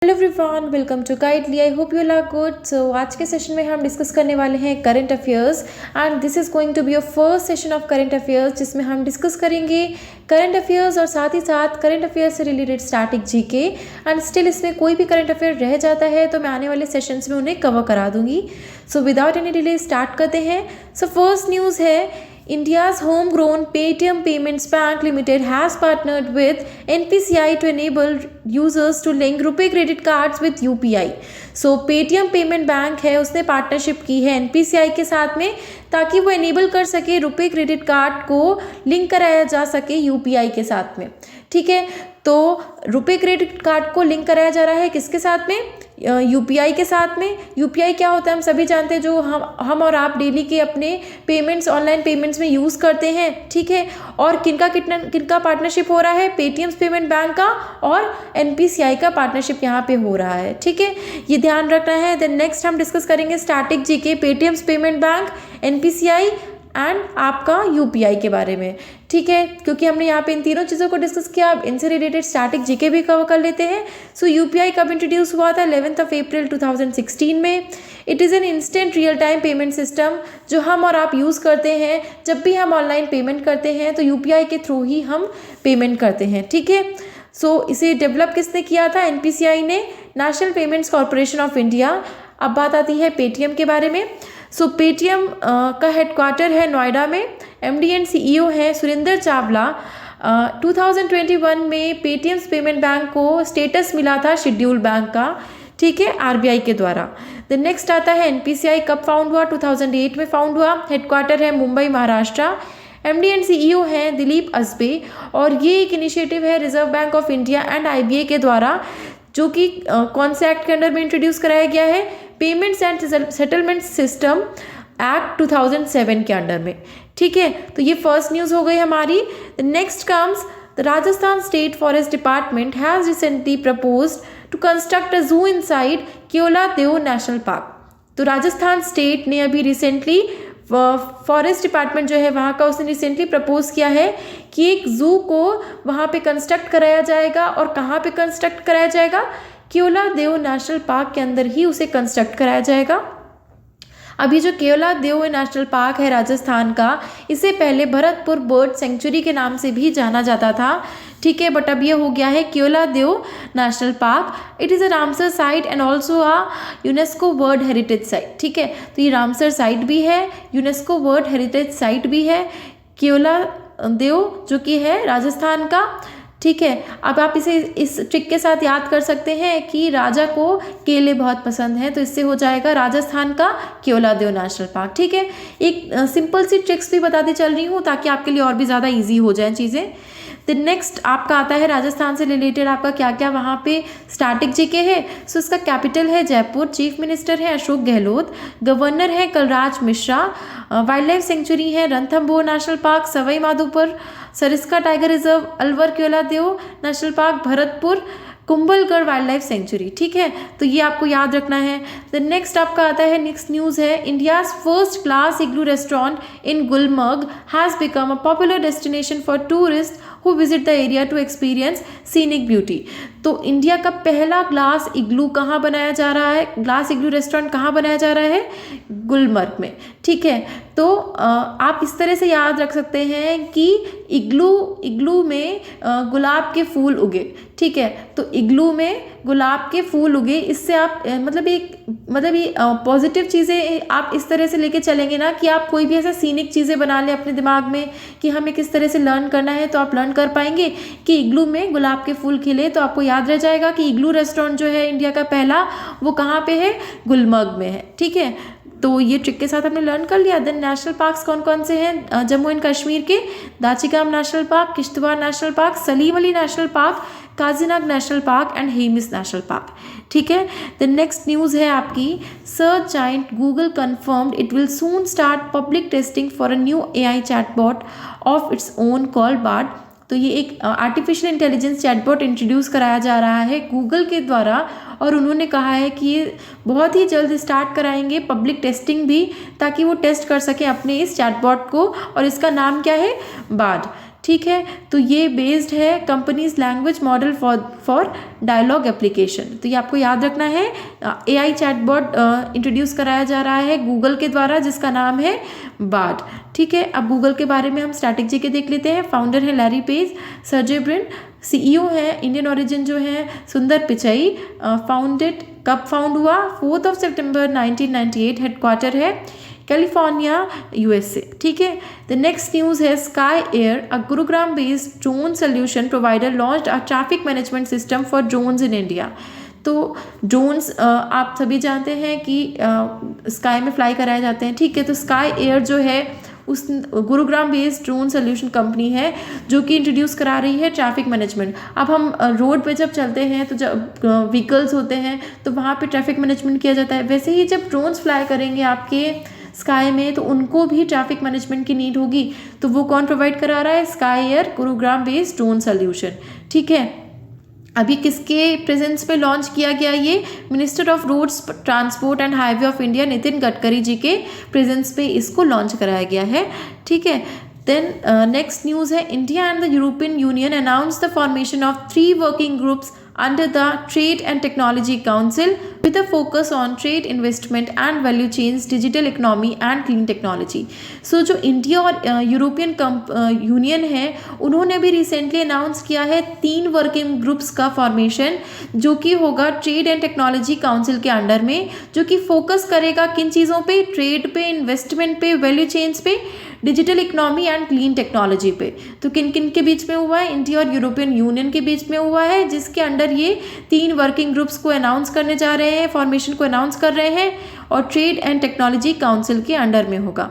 Hello everyone, welcome to Guidely. I hope you are good. So आज के session में हम डिस्कस करने वाले हैं current affairs and this is going to be a first session of current affairs, जिसमें हम डिस्कस करेंगे करंट अफेयर्स और साथ ही साथ करंट अफेयर्स से related static GK. And still इसमें कोई भी करंट अफेयर रह जाता है तो मैं आने वाले सेशंस में उन्हें कवर करा दूंगी। So without any delay start करते हैं। सो फर्स्ट न्यूज़ है, India's homegrown Paytm Payments Bank Limited has partnered with NPCI to enable users to link रुपए credit cards with UPI। So Paytm payment bank है, उसने partnership की है NPCI के साथ में, ताकि वो एनेबल कर सके रुपए क्रेडिट कार्ड को लिंक कराया जा सके UPI के साथ में। ठीक है, तो रुपए क्रेडिट कार्ड को लिंक कराया जा रहा है किसके साथ में? UPI के साथ में। UPI क्या होता है हम सभी जानते हैं, जो हम और आप डेली के अपने पेमेंट्स, ऑनलाइन पेमेंट्स में यूज़ करते हैं। ठीक है, और किनका पार्टनरशिप हो रहा है? पेटीएम पेमेंट बैंक का और NPCI का पार्टनरशिप यहाँ पे हो रहा है। ठीक है, ये ध्यान रखना है। देन नेक्स्ट हम डिस्कस करेंगे static GK, Paytm payment bank, NPCI and आपका UPI के बारे में। ठीक है, क्योंकि हमने यहाँ पे इन तीनों चीज़ों को डिस्कस किया, अब इनसे रिलेटेड स्टैटिक जीके भी कवर कर लेते हैं। सो UPI कब इंट्रोड्यूस हुआ था? 11 अप्रैल 2016 में। It is an instant real time payment system जो हम और आप यूज़ करते हैं जब भी हम ऑनलाइन पेमेंट करते हैं, तो UPI के थ्रू ही हम पेमेंट करते हैं। ठीक है, सो इसे डेवलप किसने किया था? NPCI ने, national payments corporation of India. अब बात आती है पेटीएम के बारे में। सो पेटीएम का हेडक्वार्टर है नोएडा में। MD एंड CEO है सुरेंद्र चावला। 2021 में पेटीएम पेमेंट बैंक को स्टेटस मिला था शेड्यूल बैंक का। ठीक है, RBI के द्वारा। द नेक्स्ट आता है NPCI कब फाउंड हुआ? 2008 में फाउंड हुआ। हेडक्वार्टर है Mumbai, Maharashtra. MD and CEO हैं दिलीप असबे, और ये एक इनिशिएटिव है reserve bank of India and IBA के द्वारा, जो कि कौन से एक्ट के अंडर में इंट्रोड्यूस कराया गया है? Payments and settlement system act 2007 के अंडर में। ठीक है, तो ये फर्स्ट न्यूज़ हो गई हमारी। Next comes the Rajasthan state forest department has recently proposed to construct a zoo inside Keoladeo national park. तो राजस्थान स्टेट ने अभी रिसेंटली फॉरेस्ट डिपार्टमेंट जो है वहाँ का, उसने रिसेंटली प्रपोज किया है कि एक ज़ू को वहाँ पे कंस्ट्रक्ट कराया जाएगा। और कहाँ पे कंस्ट्रक्ट कराया जाएगा? केओलादेव नेशनल पार्क के अंदर ही उसे कंस्ट्रक्ट कराया जाएगा। अभी जो केओलादेव नेशनल पार्क है राजस्थान का, इसे पहले भरतपुर बर्ड सेंचुरी के नाम से भी जाना जाता था। ठीक है, बट अब ये हो गया है Keoladeo national park. It is a Ramsar site and also a UNESCO world heritage site. ठीक है, तो ये रामसर साइट भी है, यूनेस्को वर्ल्ड हेरिटेज साइट भी है केओलादेव, जो कि है राजस्थान का। ठीक है, अब आप इसे इस ट्रिक के साथ याद कर सकते हैं कि राजा को केले बहुत पसंद हैं, तो इससे हो जाएगा राजस्थान का केओलादेव नेशनल पार्क। ठीक है, एक सिंपल सी ट्रिक्स भी बताती चल रही हूँ ताकि आपके लिए और भी ज़्यादा ईजी हो जाए चीज़ें। तो नेक्स्ट आपका आता है राजस्थान से रिलेटेड आपका क्या क्या वहाँ पे स्टैटिक जीके है। सो इसका कैपिटल है जयपुर, चीफ मिनिस्टर है अशोक गहलोत, गवर्नर है Kalraj Mishra, wildlife sanctuary है Ranthambore national park, Sawai Madhopur, Sariska tiger reserve, Alwar Keoladeo national park, Bharatpur, Kumbhalgarh wildlife sanctuary. ठीक है, तो ये आपको याद रखना है। द नेक्स्ट आपका आता है, नेक्स्ट न्यूज़ है, India's first class igloo restaurant in Gulmarg has become a popular destination for tourist who visit the area to experience scenic beauty। तो इंडिया का पहला ग्लास इग्लू कहाँ बनाया जा रहा है? ग्लास इग्लू रेस्टोरेंट कहाँ बनाया जा रहा है? गुलमर्ग में। ठीक है, तो आप इस तरह से याद रख सकते हैं कि इग्लू में गुलाब के फूल उगे। ठीक है, तो इग्लू में गुलाब के फूल उगे, इससे आप मतलब ये पॉजिटिव चीज़ें आप इस तरह से लेके चलेंगे ना कि आप कोई भी ऐसा सीनिक चीज़ें बना लें अपने दिमाग में कि हमें किस तरह से लर्न करना है, तो आप लर्न कर पाएंगे कि इग्लू में गुलाब के फूल खिले, तो आपको याद रह जाएगा कि इग्लू रेस्टोरेंट जो है इंडिया का पहला, वो कहाँ पे है? गुलमर्ग में है। ठीक है, तो ये ट्रिक के साथ हमने लर्न कर लिया। देन नेशनल पार्क्स कौन कौन से हैं? जम्मू एंड कश्मीर के Dachigam national park, Kishtwar national park, Salim Ali national park, Kazinag national park and Hemis national park. ठीक है, द नेक्स्ट न्यूज़ है आपकी, search giant Google confirmed it will soon start public testing for a new AI chatbot of its own called Bard. तो ये एक artificial intelligence chatbot introduce कराया जा रहा है गूगल के द्वारा, और उन्होंने कहा है कि ये बहुत ही जल्द स्टार्ट कराएंगे पब्लिक टेस्टिंग भी, ताकि वो टेस्ट कर सकें अपने इस चैटबॉट को, और इसका नाम क्या है? बार्ड। ठीक है। तो ये बेस्ड है companies language model for dialogue application. तो ये आपको याद रखना है। AI चैटबॉट इंट्रोड्यूस कराया जा रहा है गूगल के द्वारा, जिसका नाम है बार्ड। ठीक है, अब गूगल के बारे में हम स्ट्रैटेजी के देख लेते हैं। फाउंडर है Larry page, Sergey Brin. CEO है इंडियन ओरिजिन जो है सुंदर पिचाई। फाउंडेड कब फाउंड हुआ? 4 सितंबर 1998। हेडक्वार्टर है कैलिफोर्निया, USA। ठीक है। द नेक्स्ट न्यूज़ है sky air, a Gurugram based drone solution provider launched a traffic management system for drones in India. तो ड्रोन्स आप सभी जानते हैं कि स्काई में फ्लाई कराए जाते हैं। ठीक है, तो स्काई एयर जो है उस Gurugram based drone solution company है जो कि इंट्रोड्यूस करा रही है ट्रैफिक मैनेजमेंट। अब हम रोड पे जब चलते हैं तो जब व्हीकल्स होते हैं तो वहाँ पे ट्रैफिक मैनेजमेंट किया जाता है। वैसे ही जब ड्रोन्स फ्लाई करेंगे आपके स्काई में तो उनको भी ट्रैफिक मैनेजमेंट की नीड होगी। तो वो कौन प्रोवाइड करा रहा है? Sky air Gurugram based drone solution. ठीक है, अभी किसके प्रेजेंस पे लॉन्च किया गया? ये minister of roads transport and highway of India Nitin Gadkari ji के प्रेजेंस पे इसको लॉन्च कराया गया है। ठीक है। देन नेक्स्ट न्यूज़ है India and the European union announce the formation of 3 working groups under the Trade and Technology Council with a focus on trade, investment and value chains, digital economy and clean technology. So जो India और European union है उन्होंने भी recently announce किया है 3 working groups का formation, जो कि होगा ट्रेड एंड टेक्नोलॉजी काउंसिल के अंडर में, जो कि फोकस करेगा किन चीज़ों पे? ट्रेड पे, इन्वेस्टमेंट पे, वैल्यू चेन्स पे, digital economy and clean technology पे। तो किन किन के बीच में हुआ है? इंडिया और यूरोपियन यूनियन के बीच में हुआ है, जिसके अंडर ये 3 वर्किंग ग्रुप्स को अनाउंस करने जा रहे हैं, फॉर्मेशन को अनाउंस कर रहे हैं, और ट्रेड एंड टेक्नोलॉजी काउंसिल के अंडर में होगा।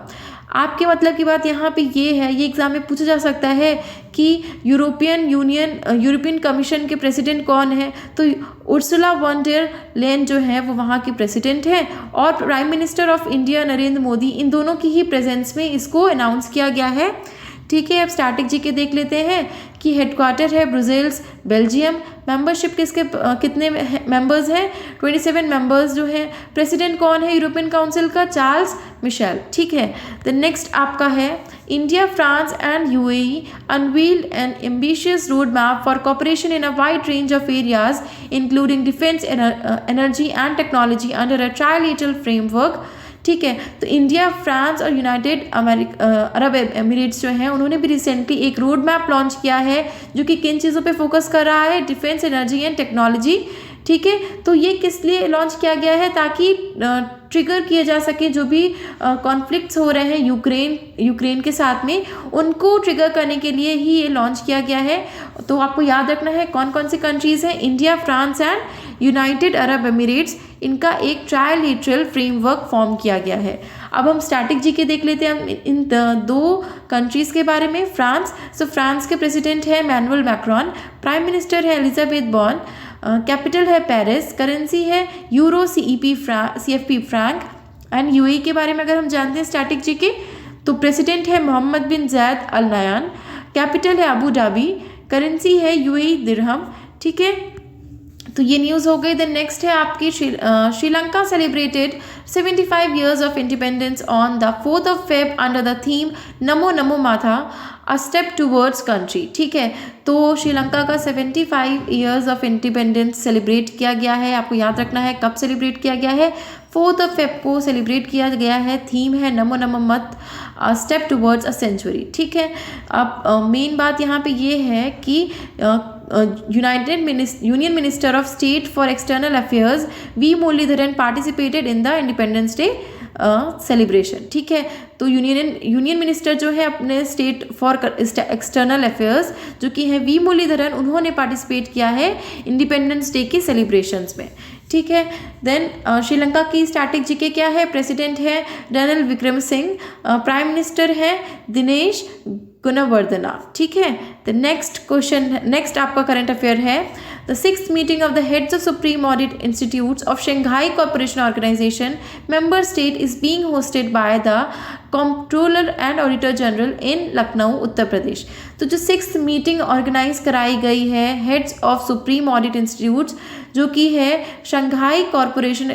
आपके मतलब की बात यहाँ पे ये है, ये एग्जाम में पूछा जा सकता है कि यूरोपियन कमीशन के प्रेसिडेंट कौन है? तो उर्सुला वॉन डेर लेन जो है वो वहाँ की प्रेसिडेंट है, और prime minister of India Narendra Modi, इन दोनों की ही प्रेजेंस में इसको अनाउंस किया गया है। ठीक है, अब स्टैटिक के देख लेते हैं कि हेडक्वार्टर है ब्रुसेल्स, बेल्जियम। मेंबरशिप कितने मेंबर्स हैं? 27 मेंबर्स जो हैं। प्रेसिडेंट कौन है यूरोपियन काउंसिल का? Charles Michel. ठीक है। द नेक्स्ट आपका है India, France and UAE unveiled an ambitious roadmap for cooperation in a wide range of areas including defense, energy and technology under a trilateral framework। ठीक है, तो India, France और United Arab Emirates जो हैं उन्होंने भी रिसेंटली एक road map launch किया है, जो कि किन चीज़ों पे फोकस कर रहा है? Defence, energy and technology. ठीक है, तो ये किस लिए लॉन्च किया गया है? ताकि ट्रिगर किए जा सके जो भी कॉन्फ्लिक्ट्स हो रहे हैं यूक्रेन के साथ में, उनको ट्रिगर करने के लिए ही ये लॉन्च किया गया है। तो आपको याद रखना है कौन कौन सी कंट्रीज़ हैं? India, France and United Arab Emirates. इनका एक ट्रायलेटरल फ्रेमवर्क फॉर्म किया गया है। अब हम स्टैटिक के देख लेते हैं हम इन 2 कंट्रीज़ के बारे में। फ्रांस, सो फ्रांस के प्रेसिडेंट है मैनुअल मैक्रोन, प्राइम मिनिस्टर है एलिजाबेथ बॉर्न, कैपिटल है पेरिस, करेंसी है euro, CFP Frank. And UAE के बारे में अगर हम जानते हैं स्टैटिक के, तो प्रेसिडेंट है मोहम्मद बिन जायद अल नयान, कैपिटल है अबू धाबी, करेंसी है UAE दिरहम। ठीक है, तो ये न्यूज़ हो गई। देन नेक्स्ट है आपकी Sri Lanka celebrated 75 years of independence on the 4th of Feb under the theme Namo Namo माथा, अ स्टेप टूवर्ड्स कंट्री। ठीक है, तो श्रीलंका का 75 years of independence सेलिब्रेट किया गया है। आपको याद रखना है कब सेलिब्रेट किया गया है? 4th of Feb को सेलिब्रेट किया गया है। थीम है नमो नमो मत, स्टेप टूवर्ड्स अ सेंचुरी। ठीक है, अब मेन बात यहाँ पे ये है कि union minister of state for external affairs V Muraleedharan participated in the independence day celebration. ठीक है, तो यूनियन मिनिस्टर जो है अपने स्टेट फॉर एक्सटर्नल अफेयर्स जो कि है वी मुरलीधरन, उन्होंने पार्टिसिपेट किया है इंडिपेंडेंस डे के सेलिब्रेशंस में। ठीक है, देन श्रीलंका की स्टैटिक जीके क्या है? प्रेसिडेंट है रणिल विक्रमसिंघे, प्राइम मिनिस्टर है दिनेश गुणवर्धना। ठीक है, द नेक्स्ट आपका करंट अफेयर है the 6th meeting of the heads of supreme audit institutes of Shanghai cooperation organisation member state is being hosted by the controller and auditor general in Lucknow Uttar Pradesh. तो जो 6th meeting organise कराई गई है heads of supreme audit institutes, जो कि है Shanghai corporation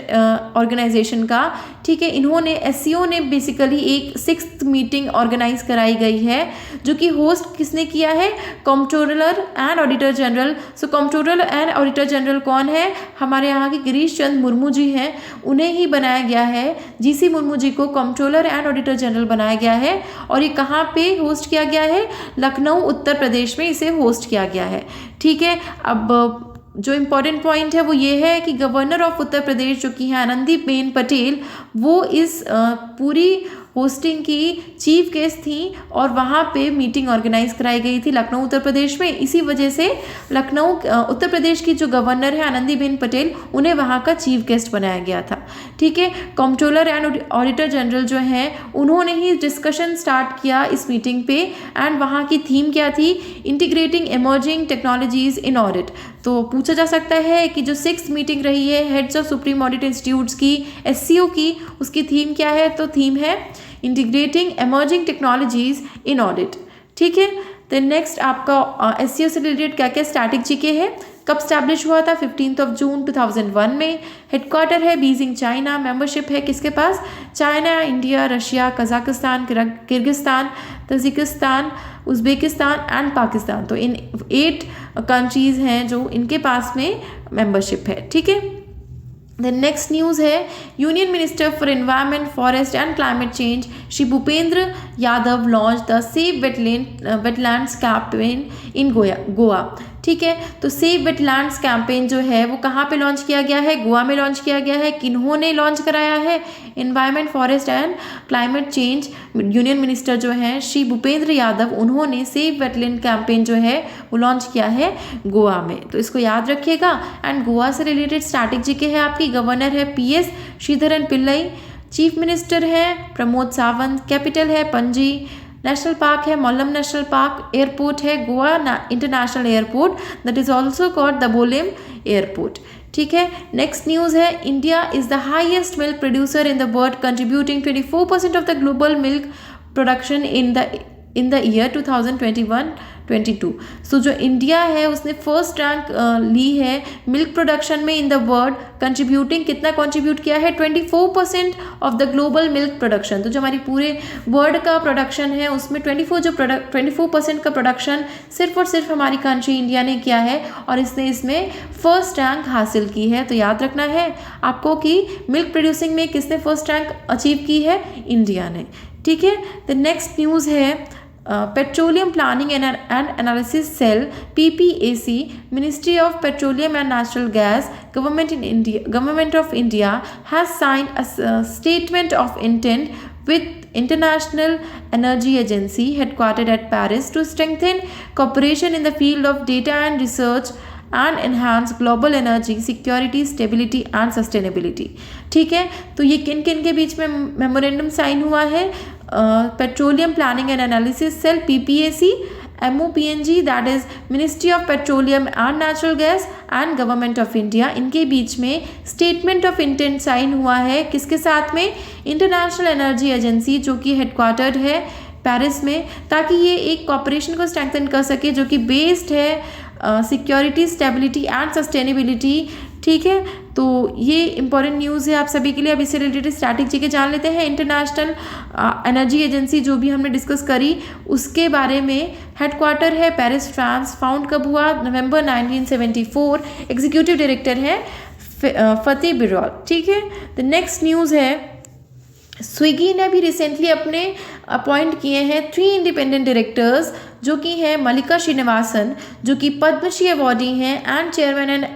organisation का, ठीक है, इन्होंने एससीओ ने बेसिकली एक 6th मीटिंग ऑर्गेनाइज कराई गई है, जो कि होस्ट किसने किया है, controller and auditor general. So controller and auditor general कौन है, हमारे यहाँ के गिरीश चंद्र मुर्मू जी हैं, उन्हें ही बनाया गया है। जीसी मुर्मू जी को कंट्रोलर एंड ऑडिटर जनरल बनाया गया है और ये कहाँ पे होस्ट किया गया है, लखनऊ उत्तर प्रदेश में इसे होस्ट किया गया है। ठीक है, अब जो इम्पॉर्टेंट पॉइंट है वो ये है कि गवर्नर ऑफ उत्तर प्रदेश जो कि है आनंदीबेन पटेल, वो इस पूरी होस्टिंग की चीफ गेस्ट थी और वहाँ पे मीटिंग ऑर्गेनाइज कराई गई थी लखनऊ उत्तर प्रदेश में। इसी वजह से लखनऊ उत्तर प्रदेश की जो गवर्नर है आनंदीबेन पटेल, उन्हें वहाँ का चीफ गेस्ट बनाया गया था। ठीक है, कंट्रोलर एंड ऑडिटर जनरल जो हैं उन्होंने ही डिस्कशन स्टार्ट किया इस मीटिंग पे एंड वहाँ की थीम क्या थी, इंटीग्रेटिंग एमर्जिंग टेक्नोलॉजीज इन ऑडिट। तो पूछा जा सकता है कि जो 6th मीटिंग रही है heads of supreme audit institutes की, एससीओ की, उसकी थीम क्या है, तो थीम है इंटीग्रेटिंग एमर्जिंग टेक्नोलॉजीज इन ऑडिट। ठीक है, तो नेक्स्ट आपका एससीओ से रिलेटेड क्या क्या स्टैटिक जीके है। कब स्टैब्लिश हुआ था, 15 जून 2001 में। हेडक्वार्टर है बीजिंग चाइना। मेंबरशिप है किसके पास, China, India, Russia, Kazakhstan, Kyrgyzstan, Tajikistan, Uzbekistan and Pakistan. तो इन 8 कंट्रीज़ हैं जो इनके पास में मेंबरशिप है। ठीक है, द नेक्स्ट न्यूज़ है union minister for environment, forest and climate change Shri Bhupendra Yadav launch the save wetlands campaign in Goa. ठीक है, तो सेव वेटलैंड्स कैंपेन जो है वो कहाँ पे लॉन्च किया गया है, गोवा में लॉन्च किया गया है। किन्होंने लॉन्च कराया है, environment, forest and climate change union minister जो हैं श्री भूपेंद्र यादव, उन्होंने सेव वेटलैंड कैंपेन जो है वो लॉन्च किया है गोवा में। तो इसको याद रखिएगा। एंड गोवा से रिलेटेड स्टैटिक जीके है आपकी। गवर्नर है PS Sreedharan Pillai, chief minister है प्रमोद सावंत, कैपिटल है पणजी, नेशनल पार्क है मोल्लम नेशनल पार्क, एयरपोर्ट है Goa international airport, that is also called the Bolem airport. ठीक है, नेक्स्ट न्यूज़ है India is the highest milk producer in the world, contributing 24% of the global milk production in the year 2021-22। So जो India है उसने first rank ली है milk production में इन the world, contributing कितना contribute किया है, 24% of the global milk production. तो जो हमारी पूरे वर्ल्ड का प्रोडक्शन है उसमें 24% का प्रोडक्शन सिर्फ और सिर्फ हमारी कंट्री इंडिया ने किया है और इसने इसमें फर्स्ट रैंक हासिल की है। तो याद रखना है आपको कि मिल्क प्रोड्यूसिंग में किसने फर्स्ट रैंक अचीव की है, इंडिया ने। ठीक है, द नेक्स्ट न्यूज़ है petroleum planning and analysis cell PPAC, ministry of petroleum and natural gas, government of India has signed a statement of intent with International Energy Agency headquartered at Paris to strengthen cooperation in the field of data and research and enhance global energy security, stability and sustainability। ठीक है, तो ये किन किन के बीच में memorandum sign हुआ है, petroleum planning and analysis cell PPAC, MOPNG that is ministry of petroleum and natural gas and government of India, इनके बीच में स्टेटमेंट ऑफ इंटेंट साइन हुआ है किसके साथ में, इंटरनेशनल एनर्जी एजेंसी जो कि हेडक्वार्टर्ड है पेरिस में, ताकि ये एक कॉपरेशन को स्ट्रेंथन कर सके जो कि बेस्ड है सिक्योरिटी, स्टेबिलिटी एंड सस्टेनेबिलिटी। ठीक है, तो ये इंपॉर्टेंट न्यूज़ है आप सभी के लिए। अब इससे रिलेटेड स्टैटिक जीके जान लेते हैं। इंटरनेशनल एनर्जी एजेंसी जो भी हमने डिस्कस करी उसके बारे में, हेडक्वार्टर है पेरिस फ्रांस, फाउंड कब हुआ, नवंबर 1974, एग्जीक्यूटिव डायरेक्टर है फतेह बिरौल। ठीक है, द नेक्स्ट न्यूज़ है स्विगी ने भी रिसेंटली अपने अपॉइंट किए हैं 3 इंडिपेंडेंट डायरेक्टर्स, जो कि हैं मल्लिका श्रीनिवासन जो कि पद्मश्री अवॉर्डी हैं and chairman and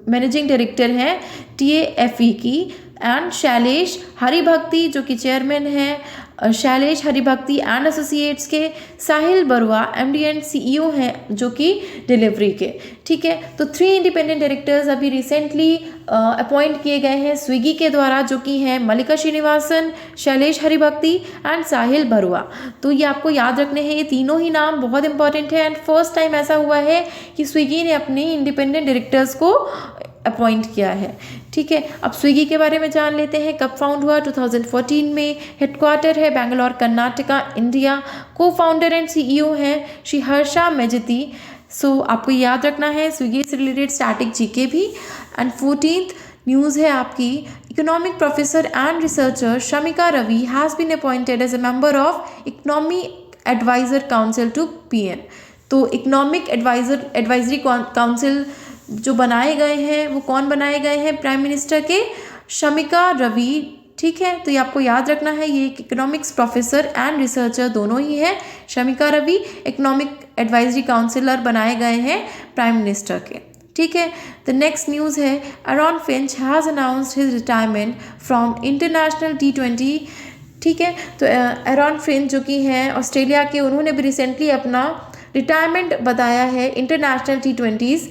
managing director हैं TAFE की, एंड शैलेश हरिभक्ति जो कि चेयरमैन हैं शैलेश हरिभक्ति एंड एसोसिएट्स के, साहिल बरुआ MD एंड CEO हैं जो कि डिलीवरी के। ठीक है, तो 3 इंडिपेंडेंट डायरेक्टर्स अभी रिसेंटली अपॉइंट किए गए हैं स्विगी के द्वारा, जो कि हैं मल्लिका श्रीनिवासन, शैलेश हरिभक्ति एंड साहिल बरुआ। तो ये आपको याद रखने हैं, ये तीनों ही नाम बहुत इंपॉर्टेंट है एंड फर्स्ट टाइम ऐसा हुआ है कि स्विगी ने अपने इंडिपेंडेंट डायरेक्टर्स को अपॉइंट किया है। ठीक है, अब स्विगी के बारे में जान लेते हैं। कब फाउंड हुआ? 2014 में। हेडक्वार्टर है बेंगलोर कर्नाटका इंडिया। को फाउंडर एंड सीईओ हैं श्री हर्षा मेजती। सो आपको याद रखना है स्विगी से रिलेटेड स्टैटिक जीके भी। एंड 14th न्यूज़ है आपकी, economic professor and researcher Shamika Ravi has been appointed as a member of economic adviser council to PM. तो इकोनॉमिक एडवाइजरी काउंसिल जो बनाए गए हैं वो कौन बनाए गए हैं? प्राइम मिनिस्टर के शमिका रवि। ठीक है, तो ये आपको याद रखना है, ये इकोनॉमिक्स प्रोफेसर एंड रिसर्चर दोनों ही है। Shamika Ravi economic advisory councillor बनाए गए हैं प्राइम मिनिस्टर के। ठीक है, द नेक्स्ट न्यूज़ है, Aaron Finch has announced his retirement from international T20। ठीक है, तो एरॉन फिंच जो कि हैं ऑस्ट्रेलिया के, उन्होंने भी रिसेंटली अपना रिटायरमेंट बताया है international T20s।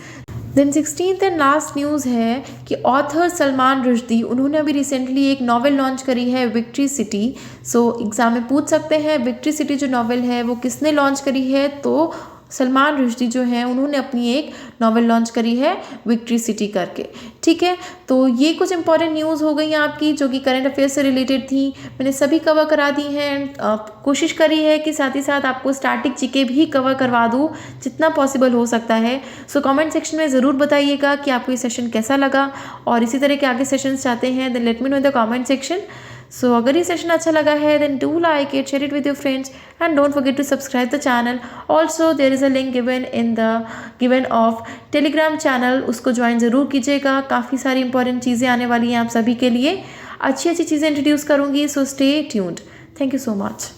Then 16th and last news है कि ऑथर सलमान रुश्दी, उन्होंने अभी रिसेंटली एक नॉवेल लॉन्च करी है विक्ट्री सिटी। सो एग्ज़ाम में पूछ सकते हैं विक्ट्री सिटी जो नॉवेल है वो किसने लॉन्च करी है? तो सलमान रुश्दी जो हैं उन्होंने अपनी एक नॉवेल लॉन्च करी है विक्ट्री सिटी करके। ठीक है, तो ये कुछ इंपॉर्टेंट न्यूज़ हो गई आपकी जो कि करंट अफेयर्स से रिलेटेड थी। मैंने सभी कवर करा दी हैं एंड कोशिश करी है कि साथ ही साथ आपको स्टैटिक जीके भी कवर करवा दूँ जितना पॉसिबल हो सकता है। सो कमेंट सेक्शन में ज़रूर बताइएगा कि आपको ये सेशन कैसा लगा, और इसी तरह के आगे सेशंस चाहते हैं then let me know in the comment section. So अगर ये सेशन अच्छा लगा है then do like it, share it with your friends and don't forget to subscribe the channel. Also there is a link given of Telegram channel, उसको join ज़रूर कीजिएगा। काफ़ी सारी इंपॉर्टेंट चीज़ें आने वाली हैं आप सभी के लिए, अच्छी अच्छी चीज़ें इंट्रोड्यूस करूँगी। So stay tuned. Thank you so much.